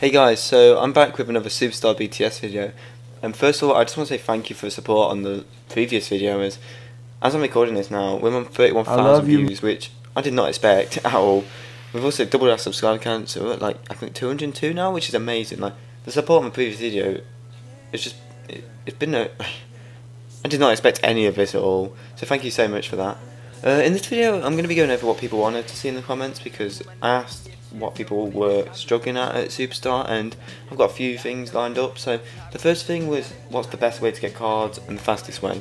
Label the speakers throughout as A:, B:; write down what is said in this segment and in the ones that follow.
A: Hey guys, so I'm back with another Superstar BTS video, and first of all I just want to say thank you for the support on the previous video. As I'm recording this now, we're on 31,000 views, which I did not expect at all. We've also doubled our subscriber count, so we're at like I think 202 now, which is amazing. Like the support on my previous video, it's been I did not expect any of this at all, so thank you so much for that. In this video I'm going to be going over what people wanted to see in the comments, because I asked what people were struggling at Superstar, and I've got a few things lined up. So the first thing was, what's the best way to get cards and the fastest way.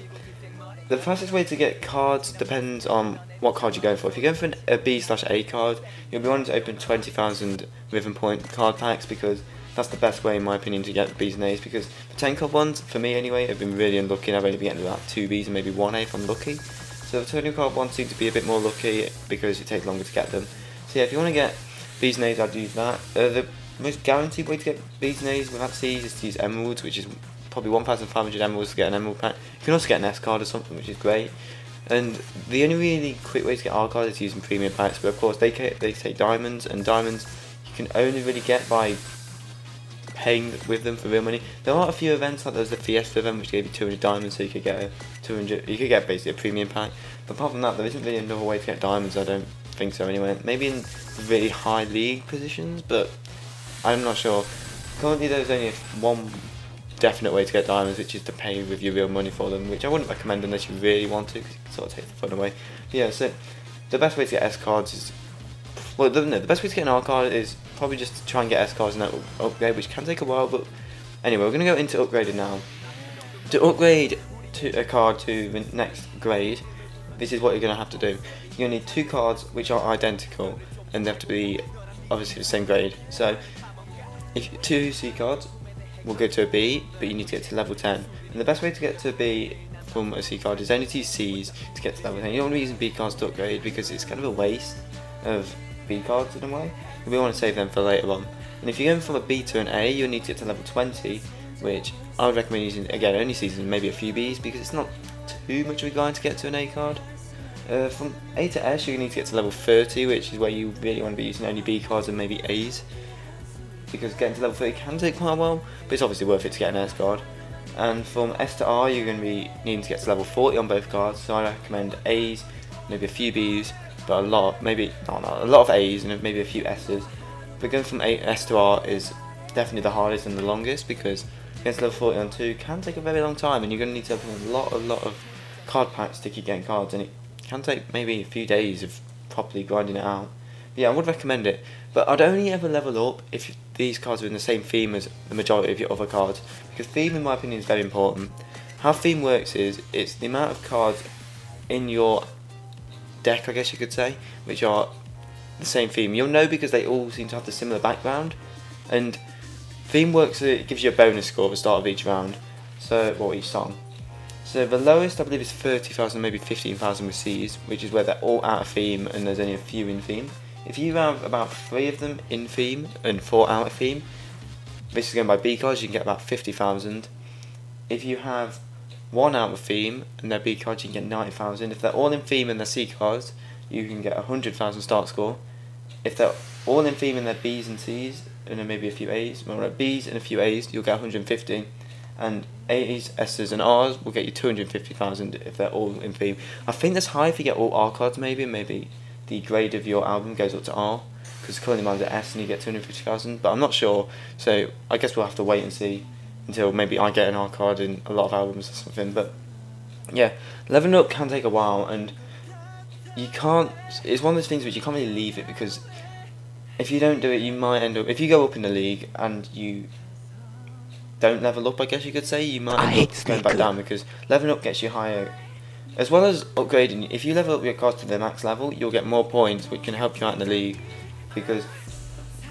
A: The fastest way to get cards depends on what card you're going for. If you're going for a B/A card, you'll be wanting to open 20,000 Rhythm Point card packs, because that's the best way in my opinion to get Bs and As, because the 10 card ones, for me anyway, I've been really unlucky and I've only been getting about 2 Bs and maybe 1 A if I'm lucky. So the 20 card ones seem to be a bit more lucky because it takes longer to get them. So yeah, if you want to get Bs and As, I'd use that. The most guaranteed way to get Bs and As without Cs is to use Emeralds, which is probably 1,500 Emeralds to get an Emerald pack. You can also get an S card or something, which is great. And the only really quick way to get R cards is using premium packs, but of course they take diamonds, and diamonds you can only really get by paying with them for real money. There are a few events, like there's the Fiesta event which gave you 200 diamonds, so you could get you could get basically a premium pack. But apart from that, there isn't really another way to get diamonds, I don't think so anyway. Maybe in really high league positions, but I'm not sure. Currently there's only one definite way to get diamonds, which is to pay with your real money for them, which I wouldn't recommend unless you really want to, because it sort of takes the fun away. But yeah, so the best way to get S cards is, well, no, the best way to get an R card is probably just to try and get S cards and that upgrade, which can take a while. But anyway, we're going to go into upgrading now. To upgrade to a card to the next grade, this is what you're going to have to do. You're going to need 2 cards which are identical, and they have to be obviously the same grade. So if 2 C cards will go to a B, but you need to get to level 10. And the best way to get to a B from a C card is only to use Cs to get to level 10. You don't want to be using B cards to upgrade, because it's kind of a waste of B cards in a way. We want to save them for later on. And if you're going from a B to an A, you'll need to get to level 20, which I would recommend using, again, only season maybe a few Bs, because it's not too much of a grind to get to an A card. From A to S, you need to get to level 30, which is where you really want to be using only B cards and maybe As, because getting to level 30 can take quite a while, but it's obviously worth it to get an S card. And from S to R, you're going to be needing to get to level 40 on both cards, so I recommend As, maybe a few Bs, but a lot, maybe not a lot of A's and maybe a few S's. But going from S to R is definitely the hardest and the longest, because getting to level 40 on 2 can take a very long time, and you're going to need to open a lot of card packs to keep getting cards, and it can take maybe a few days of properly grinding it out. But yeah, I would recommend it, but I'd only ever level up if these cards are in the same theme as the majority of your other cards, because theme in my opinion is very important. How theme works is, it's the amount of cards in your deck, I guess you could say, which are the same theme. You'll know because they all seem to have the similar background, and theme works so it gives you a bonus score at the start of each round, so, well, each song. So the lowest I believe is 30,000, maybe 15,000 with Cs, which is where they're all out of theme and there's only a few in theme. If you have about 3 of them in theme and 4 out of theme, this is going by B cards, you can get about 50,000. If you have 1 out of theme and they're B cards, you can get 90,000. If they're all in theme and they're C cards, you can get 100,000 start score. If they're all in theme and they're Bs and Cs and then maybe a few As, well, Bs and a few As, you'll get 150. And A's, S's and R's will get you 250,000 if they're all in theme. I think that's high if you get all R cards, maybe the grade of your album goes up to R, because currently mine's at S and you get 250,000, but I'm not sure, so I guess we'll have to wait and see until maybe I get an R card in a lot of albums or something. But yeah, leveling up can take a while, and you can't, it's one of those things which you can't really leave it, because if you don't do it, you might end up, if you go up in the league and you don't level up, I guess you could say, you might end up going back down, because leveling up gets you higher. As well as upgrading, if you level up your cards to the max level, you'll get more points, which can help you out in the league. Because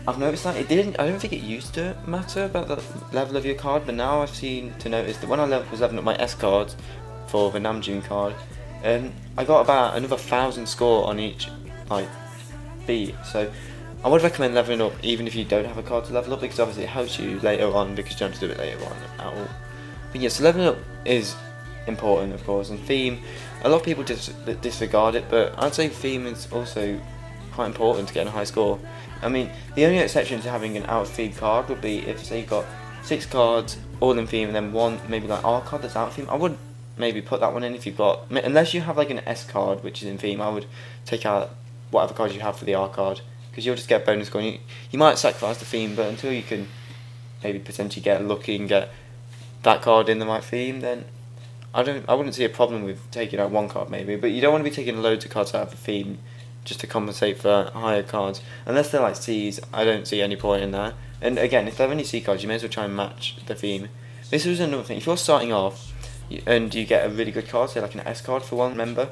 A: I've noticed that I don't think it used to matter about the level of your card, but now I've seen to notice that when I was leveling up my S cards for the Namjoon card, I got about another 1,000 score on each like beat. So I would recommend leveling up even if you don't have a card to level up, because obviously it helps you later on, because you don't have to do it later on at all. But yeah, so leveling up is important, of course, and theme, a lot of people disregard it, but I'd say theme is also quite important to get a high score. I mean, the only exception to having an out of theme card would be if, say, you've got 6 cards all in theme and then one maybe like R card that's out of theme. I would maybe put that one in if you've got, unless you have like an S card which is in theme. I would take out whatever cards you have for the R card, because you'll just get a bonus score. You might sacrifice the theme, but until you can maybe potentially get lucky and get that card in the right theme, then I wouldn't see a problem with taking out one card maybe. But you don't want to be taking loads of cards out of the theme just to compensate for higher cards. Unless they're like C's, I don't see any point in that. And again, if they're only C cards, you may as well try and match the theme. This is another thing. If you're starting off and you get a really good card, say like an S card for one member,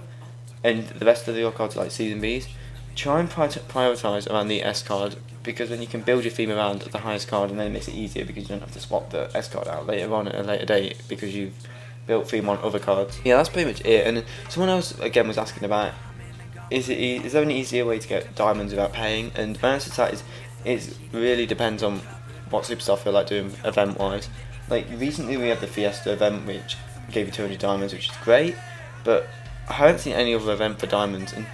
A: and the rest of your cards are like C's and B's, try and prioritise around the S card, because then you can build your theme around the highest card, and then it makes it easier because you don't have to swap the S card out later on at a later date because you've built theme on other cards. Yeah, that's pretty much it. And someone else again was asking about, is there an easier way to get diamonds without paying? And my answer to that is, it really depends on what Superstar feel like doing event wise. Like recently we had the Fiesta event which gave you 200 diamonds, which is great, but I haven't seen any other event for diamonds. And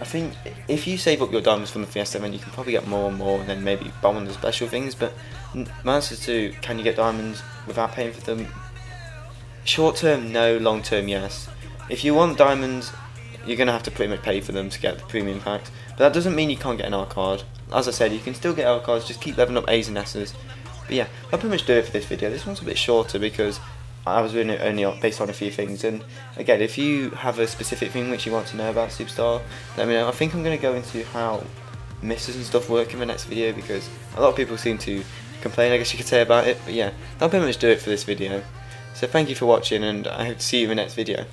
A: I think if you save up your diamonds from the Fiesta event, you can probably get more and more, and then maybe bomb on the special things. But my answer to, can you get diamonds without paying for them? Short term, no. Long term, yes. If you want diamonds, you're going to have to pretty much pay for them to get the premium packs. But that doesn't mean you can't get an R card. As I said, you can still get R cards, just keep leveling up A's and S's. But yeah, I'll pretty much do it for this video. This one's a bit shorter because I was doing it only based on a few things. And again, if you have a specific thing which you want to know about Superstar, let me know. I think I'm going to go into how misses and stuff work in the next video, because a lot of people seem to complain, I guess you could say, about it. But yeah, that'll pretty much do it for this video. So thank you for watching, and I hope to see you in the next video.